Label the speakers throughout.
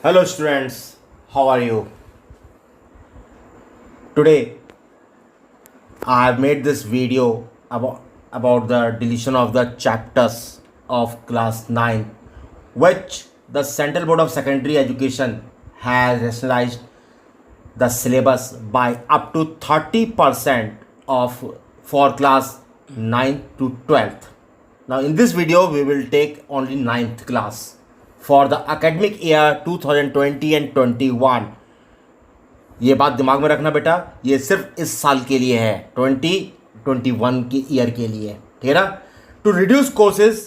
Speaker 1: Hello students, how are you? Today I have made this video about the deletion of the chapters of class 9 which the Central Board of Secondary Education has rationalized the syllabus by up to 30% of for class 9 to 12th. Now in this video we will take only 9th class for the academic year 2020 and 21. ये बात दिमाग में रखना बेटा, ये सिर्फ इस साल के लिए है, 2021 के ईयर के लिए, ठीक है ना। To reduce courses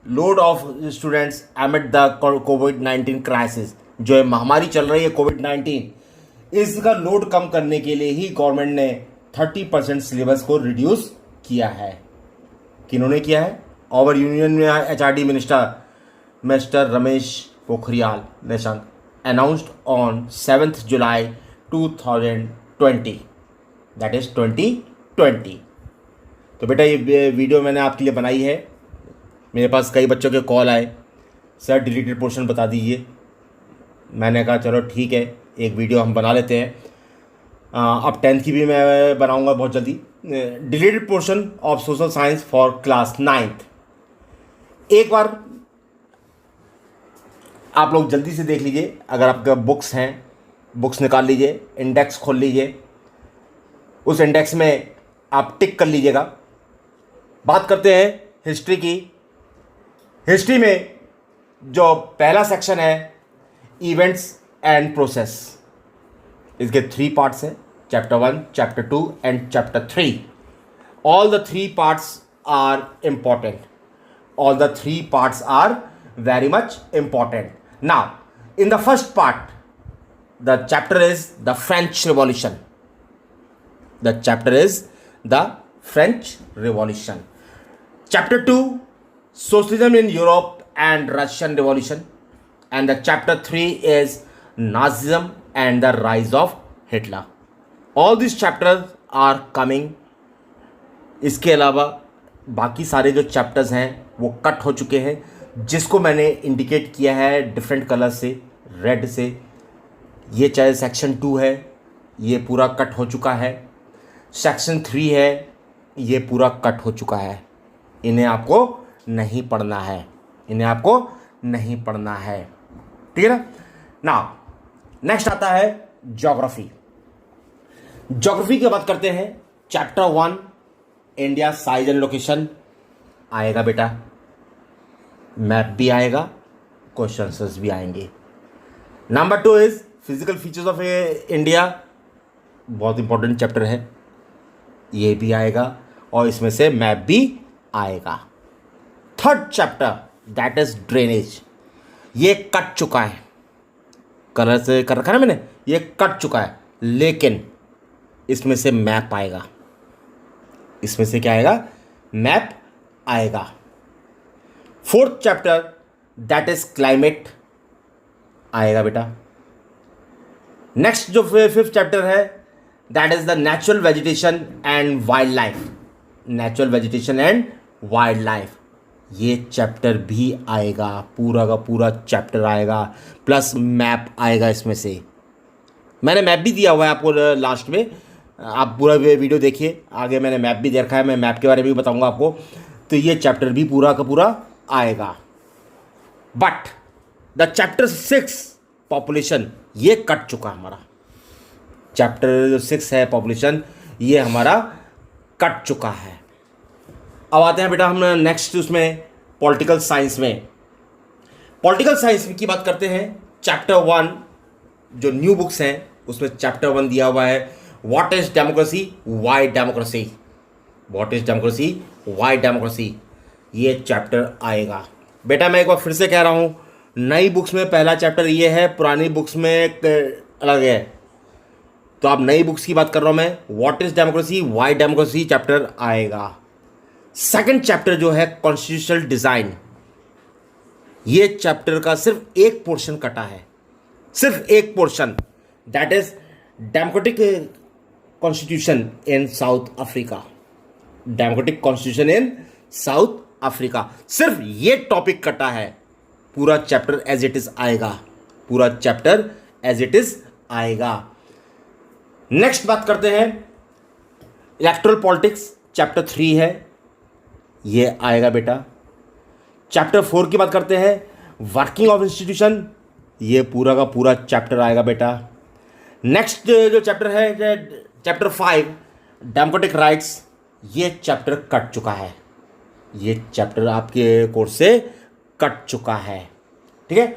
Speaker 1: load of students amid the कोविड-19 क्राइसिस, जो है महामारी चल रही है कोविड-19, इसका लोड कम करने के लिए ही गवर्नमेंट ने 30% सिलेबस को रिड्यूस किया है। किन्होंने किया है? आवर यूनियन में HRD minister mister Ramesh Pokhriyal Nishank announced on 7th July 2020, that is 2020। तो बेटा ये वीडियो मैंने आपके लिए बनाई है। मेरे पास कई बच्चों के कॉल आए, सर डिलीटेड पोर्शन बता दीजिए। मैंने कहा चलो ठीक है, एक वीडियो हम बना लेते हैं। अब 10th की भी मैं बनाऊंगा बहुत जल्दी। Deleted portion of social science for class 9th। एक बार आप लोग जल्दी से देख लीजिए, अगर आपका बुक्स हैं बुक्स निकाल लीजिए, इंडेक्स खोल लीजिए, उस इंडेक्स में आप टिक कर लीजिएगा। बात करते हैं हिस्ट्री की। हिस्ट्री में जो पहला सेक्शन है इवेंट्स एंड प्रोसेस, इसके 3 पार्ट्स हैं, chapter 1, chapter 2 and chapter 3। All the 3 parts are important, all the 3 parts are very much important. Now in the first part the chapter is the French Revolution. The chapter is the French Revolution. Chapter 2, Socialism in Europe and Russian Revolution, and the chapter 3 is Nazism and the rise of Hitler. All these chapters are coming. इसके अलावा बाकी सारे जो chapters हैं वो cut हो चुके हैं, जिसको मैंने इंडिकेट किया है डिफरेंट कलर से, रेड से। ये चाहे सेक्शन 2 है, ये पूरा कट हो चुका है। सेक्शन 3 है, ये पूरा कट हो चुका है। इन्हें आपको नहीं पढ़ना है, इन्हें आपको नहीं पढ़ना है, ठीक है ना। नाउ नेक्स्ट आता है ज्योग्राफी। ज्योग्राफी की बात करते हैं। Chapter 1 India size and location आएगा बेटा, मैप भी आएगा, क्वेश्चंस भी आएंगे। Number 2 is physical features of India, बहुत इंपॉर्टेंट चैप्टर है, ये भी आएगा और इसमें से मैप भी आएगा। Third chapter that is drainage, ये कट चुका है, कलर से कर रखा है ना मैंने, ये कट चुका है, लेकिन इसमें से मैप आएगा। इसमें से क्या आएगा? मैप आएगा। Fourth chapter that is climate आएगा बेटा। नेक्स्ट जो फिफ्थ चैप्टर है that is the natural vegetation and wild life. Natural vegetation and wild life, ये चैप्टर भी आएगा, पूरा का पूरा चैप्टर आएगा, प्लस मैप आएगा। इसमें से मैंने मैप भी दिया हुआ है आपको लास्ट में, आप पूरा वीडियो देखिए, आगे मैंने मैप भी दे रखा है, मैं मैप के बारे में भी बताऊंगा आपको। तो ये चैप्टर भी पूरा का पूरा आएगा। बट द चैप्टर 6 पॉपुलेशन, ये कट चुका हमारा। चैप्टर जो 6 है पॉपुलेशन, ये हमारा कट चुका है। अब आते हैं बेटा हम नेक्स्ट उसमें पॉलिटिकल साइंस में। पॉलिटिकल साइंस की बात करते हैं। चैप्टर 1 जो न्यू बुक्स हैं उसमें चैप्टर 1 दिया हुआ है, what is democracy, why democracy. What is democracy, why democracy, ये चैप्टर आएगा बेटा। मैं एक बार फिर से कह रहा हूँ, नई बुक्स में पहला चैप्टर ये है, पुरानी बुक्स में अलग है। तो आप नई बुक्स की बात कर रहा हूँ मैं, what is democracy, why democracy chapter आएगा। सेकंड चैप्टर जो है कॉन्स्टिट्यूशनल डिज़ाइन, ये चैप्टर का सिर्फ एक पोर्शन कटा है, सिर्फ एक portion, that is democratic constitution in south Africa. Democratic constitution in south Africa, सिर्फ ये टॉपिक कटा है। पूरा चैप्टर एज इट इज आएगा, पूरा चैप्टर एज इट इज आएगा। नेक्स्ट बात करते हैं इलेक्टोरल पॉलिटिक्स, चैप्टर 3 है, ये आएगा बेटा। चैप्टर 4 की बात करते हैं वर्किंग ऑफ इंस्टीट्यूशन, ये पूरा का पूरा चैप्टर आएगा बेटा। नेक्स्ट जो चैप्टर है चैप्टर 5 डेमोक्रेटिक राइट्स, ये चैप्टर कट चुका है, ये चैप्टर आपके कोर्स से कट चुका है। ठीक है,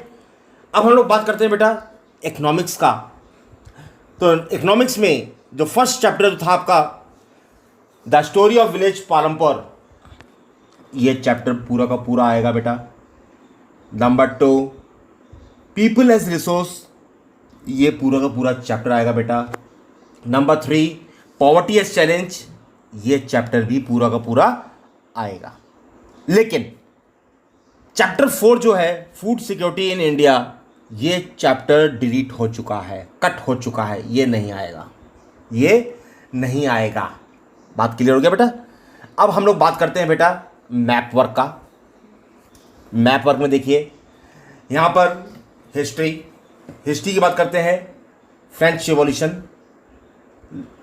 Speaker 1: अब हम लोग बात करते हैं बेटा इकोनॉमिक्स का। तो इकोनॉमिक्स में जो फर्स्ट चैप्टर था आपका the story of village Palampur, ये चैप्टर पूरा का पूरा आएगा बेटा। नंबर 2 पीपल एज रिसोर्स, ये पूरा का पूरा चैप्टर आएगा बेटा। नंबर 3 पॉवर्टी एज चैलेंज, ये चैप्टर भी पूरा का पूरा आएगा। लेकिन चैप्टर 4 जो है फूड सिक्योरिटी इन इंडिया, ये चैप्टर डिलीट हो चुका है, कट हो चुका है, ये नहीं आएगा, ये नहीं आएगा। बात क्लियर हो गया बेटा। अब हम लोग बात करते हैं बेटा मैप वर्क का। मैप वर्क में देखिए यहाँ पर हिस्ट्री की बात करते हैं, French revolution,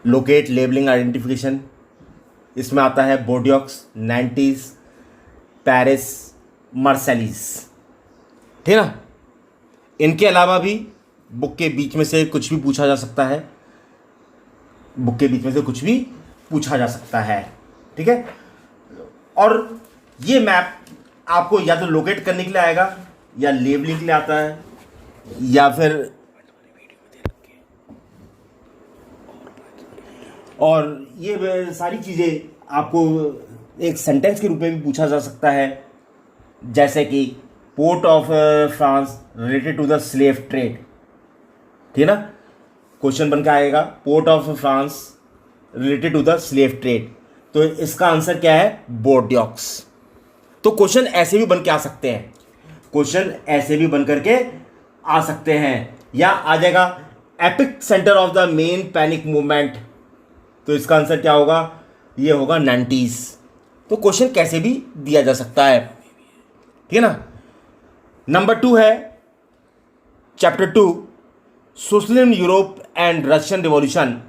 Speaker 1: locate labelling identification, इसमें आता है बोर्डियक्स, 90s, पेरिस, मार्सेलिस, ठीक है ना। इनके अलावा भी बुक के बीच में से कुछ भी पूछा जा सकता है, बुक के बीच में से कुछ भी पूछा जा सकता है, ठीक है। और ये मैप आपको या तो लोकेट करने के लिए आएगा, या लेबलिंग के लिए आता है, या फिर और ये सारी चीज़ें आपको एक सेंटेंस के रूप में भी पूछा जा सकता है, जैसे कि port of France related to the slave trade, ठीक है ना। क्वेश्चन बन के आएगा port of France related to the slave trade, तो इसका आंसर क्या है बोर्डियक्स। तो क्वेश्चन ऐसे भी बन के आ सकते हैं, क्वेश्चन ऐसे भी बन करके आ सकते हैं। या आ जाएगा epic centre of the main panic movement, तो इसका आंसर क्या होगा, ये होगा 90s। तो क्वेश्चन कैसे भी दिया जा सकता है, ठीक है ना। नंबर 2 है chapter 2 socialism Europe and Russian revolution,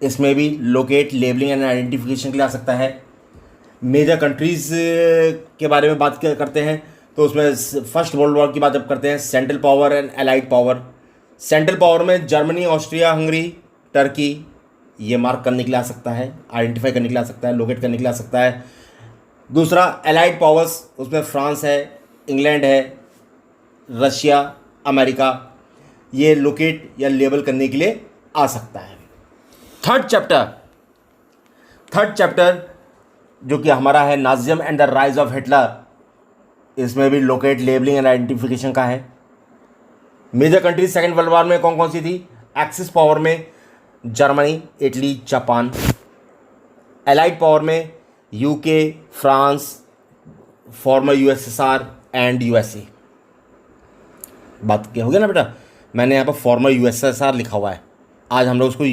Speaker 1: इसमें भी लोकेट लेबलिंग एंड आइडेंटिफिकेशन के लिए आ सकता है। मेजर कंट्रीज के बारे में बात करते हैं तो उसमें फर्स्ट वर्ल्ड वॉर की बात जब करते हैं, central power and allied power. Central power में जर्मनी, ऑस्ट्रिया, हंगरी, टर्की, ये मार्क करने के लिए आ सकता है, आइडेंटिफाई करने के लिए आ सकता है, लोकेट करने के लिए आ सकता है। दूसरा एलाइड पावर्स, उसमें फ्रांस है, इंग्लैंड है, रशिया, अमेरिका, ये लोकेट या लेबल करने के लिए आ सकता है। थर्ड चैप्टर जो कि हमारा है Nazism and the rise of Hitler, इसमें भी लोकेट लेबलिंग एंड आइडेंटिफिकेशन का है। Major countries second world war में कौन कौन सी थी, एक्सिस पावर में Germany, Italy, Japan. Allied power में UK, France, former USSR and USA. बात क्या हो गया ना बेटा, मैंने यहाँ पर फॉर्मर यूएसएसआर लिखा हुआ है, आज हम लोग उसको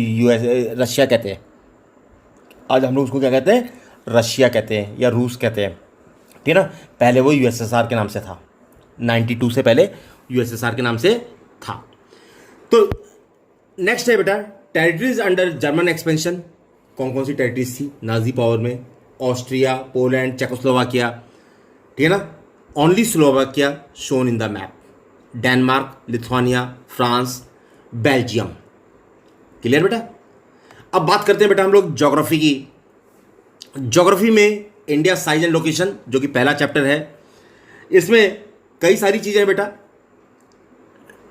Speaker 1: रशिया कहते हैं, आज हम लोग उसको क्या कहते हैं, रशिया कहते हैं या रूस कहते हैं, ठीक है ना। पहले वो यूएसएसआर के नाम से था, 92 से पहले यूएसएसआर के नाम से था। तो नेक्स्ट है बेटा टेरिटरीज अंडर जर्मन एक्सपेंशन, कौन कौन सी टेरिटरीज थी नाजी पावर में, ऑस्ट्रिया, पोलैंड, चेकोस्लोवाकिया, ठीक है ना। Only Slovakia shown in the map, Denmark, Lithuania, France, Belgium. Clear बेटा। अब बात करते हैं बेटा हम लोग ज्योग्राफी की। ज्योग्राफी में इंडिया साइज एंड लोकेशन जो कि पहला चैप्टर है, इसमें कई सारी चीज़ें हैं बेटा,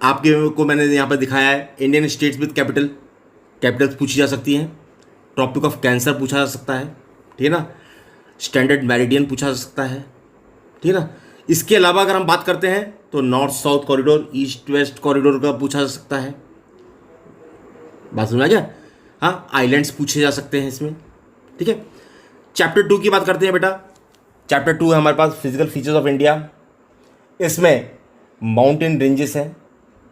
Speaker 1: आपके को मैंने यहाँ पर दिखाया है। इंडियन स्टेट्स विद कैपिटल्स पूछी जा सकती हैं, ट्रॉपिक ऑफ कैंसर पूछा जा सकता है, ठीक है ना। स्टैंडर्ड मेरिडियन पूछा जा सकता है, ठीक है ना। इसके अलावा अगर हम बात करते हैं तो north south corridor, east west corridor का पूछा जा सकता है। बात समझ आ गया। हाँ, आइलैंड्स पूछे जा सकते हैं इसमें, ठीक है। चैप्टर 2 की बात करते हैं बेटा। चैप्टर 2 है हमारे पास फिजिकल फीचर्स ऑफ इंडिया। इसमें माउंटेन रेंजेस हैं,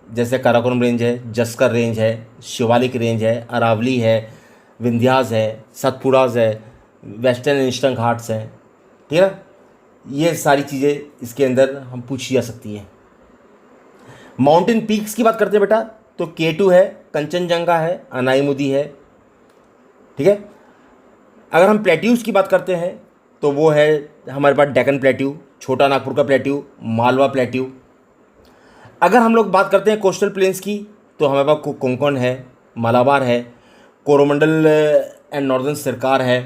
Speaker 1: जैसे काराकोरम रेंज है, जस्कर रेंज है, शिवालिक रेंज है, अरावली है, विंध्यास है, सतपुड़ास है, वेस्टर्न ईस्टर्न घाट्स हैं, ठीक है ना। ये सारी चीज़ें इसके अंदर हम पूछी जा सकती हैं। माउंटेन पीक्स की बात करते हैं बेटा तो K2 है, कंचनजंगा है, अनाईमुदी है, ठीक है। अगर हम प्लेट्यूज की बात करते हैं तो वो है हमारे पास डेक्कन प्लेट्यू, छोटा नागपुर का प्लेट्यू, मालवा प्लेट्यू। अगर हम लोग बात करते हैं कोस्टल प्लेन्स की तो हमारे पास कोंकण है, मलाबार है, कोरोमंडल एंड नॉर्दर्न सरकार है,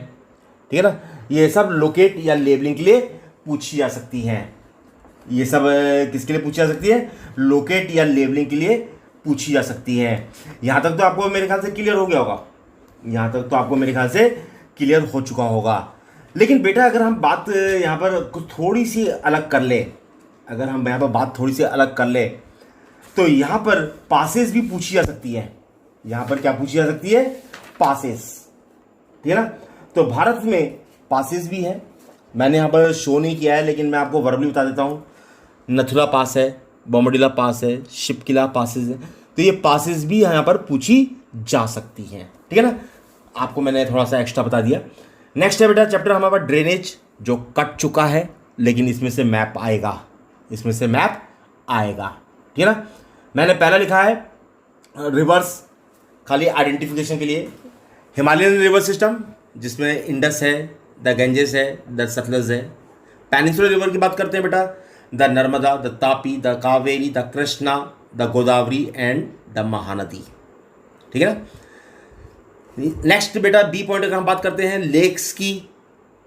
Speaker 1: ठीक है ना। ये सब लोकेट या लेबलिंग के लिए पूछी जा सकती हैं। ये सब किसके लिए पूछी जा सकती है? लोकेट या लेबलिंग के लिए पूछी जा सकती है। यहाँ तक तो आपको मेरे ख्याल से क्लियर हो गया होगा, यहाँ तक तो आपको मेरे ख्याल से क्लियर हो चुका होगा। लेकिन बेटा अगर हम बात यहाँ पर कुछ थोड़ी सी अलग कर ले, अगर हम यहाँ पर बात थोड़ी सी अलग कर ले तो यहाँ पर पासेस भी पूछी जा सकती है। यहाँ पर क्या पूछी जा सकती है? पासेस, ठीक है ना। तो भारत में पासेस भी है, मैंने यहाँ पर शो नहीं किया है लेकिन मैं आपको वर्बली बता देता हूँ। नथुला पास है, बोमडिला पास है, शिपकिला पासेस है, तो ये पासेस भी यहाँ पर पूछी जा सकती हैं, ठीक है ना। आपको मैंने थोड़ा सा एक्स्ट्रा बता दिया। नेक्स्ट है बेटा चैप्टर हमारे पास ड्रेनेज, जो कट चुका है लेकिन इसमें से मैप आएगा, इसमें से मैप आएगा, ठीक है ना। मैंने पहला लिखा है रिवर्स, खाली आइडेंटिफिकेशन के लिए। हिमालयन रिवर सिस्टम जिसमें इंडस है, द गंजेस है, द सतलज है। पेनिनसुलर रिवर की बात करते हैं बेटा, the Narmada, the Tapi, the Kaveri, the Krishna, the Godavari and the Mahanadi, ठीक है ना। नेक्स्ट बेटा बी पॉइंट अगर हम बात करते हैं लेक्स की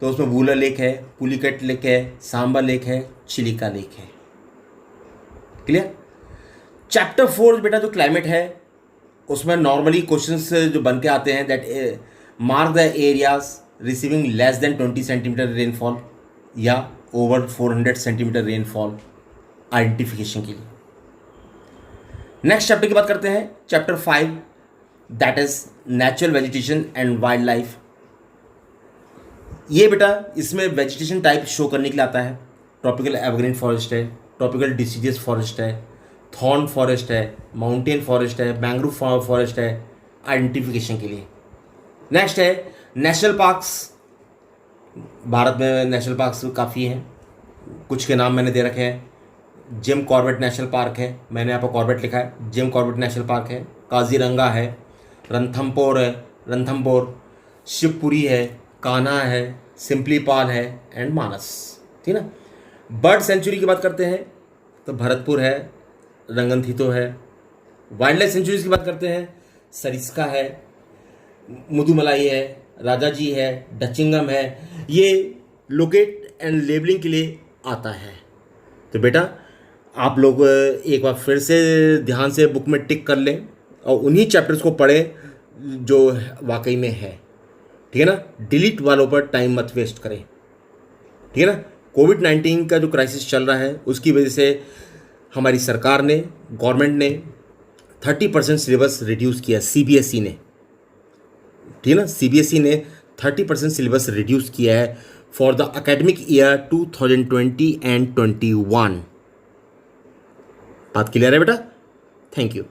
Speaker 1: तो उसमें वूलर लेक है, पुलिकट लेक है, सांबा लेक है, चिलिका लेक है, क्लियर। चैप्टर 4 बेटा जो क्लाइमेट है उसमें नॉर्मली क्वेश्चंस जो बन के आते हैं, that mark the areas receiving less than 20 centimetre rainfall या ओवर 400 सेंटीमीटर रेनफॉल, आइडेंटिफिकेशन के लिए। नेक्स्ट चैप्टर की बात करते हैं, chapter 5 that is natural vegetation and wild life. ये बेटा इसमें वेजिटेशन टाइप शो करने के लिए आता है। ट्रॉपिकल एवरग्रीन फॉरेस्ट है, ट्रॉपिकल डिसीडियस फॉरेस्ट है, थॉर्न फॉरेस्ट है, माउंटेन फॉरेस्ट है, मैंग्रोव फॉरेस्ट है, आइडेंटिफिकेशन के लिए। नेक्स्ट है नेशनल पार्क्स। भारत में नेशनल पार्क्स काफ़ी हैं, कुछ के नाम मैंने दे रखे हैं। जिम कॉर्बेट नेशनल पार्क है, मैंने यहाँ पर कॉर्बेट लिखा है, जिम कॉर्बेट नेशनल पार्क है। काजीरंगा है, रणथंभौर है, शिवपुरी है, कान्हा है, सिम्पलीपाल है एंड मानस, ठीक है ना। बर्ड सेंचुरी की बात करते हैं तो भरतपुर है, रंगनथीतो है। वाइल्ड लाइफ सेंचुरीज की बात करते हैं, सरिस्का है, मुदुमलाई है, राजाजी है, डचिंगम है। ये लोकेट एंड लेबलिंग के लिए आता है। तो बेटा आप लोग एक बार फिर से ध्यान से बुक में टिक कर लें और उन्हीं चैप्टर्स को पढ़ें जो वाकई में है, ठीक है ना। डिलीट वालों पर टाइम मत वेस्ट करें, ठीक है ना। कोविड-19 का जो क्राइसिस चल रहा है उसकी वजह से हमारी सरकार ने, गवर्नमेंट ने 30% सिलेबस रिड्यूस किया, CBSE ने, ठीक है ना। CBSE ने 30% सिलेबस रिड्यूस किया है for the academic year 2020 and 21। बात क्लियर है बेटा? Thank you.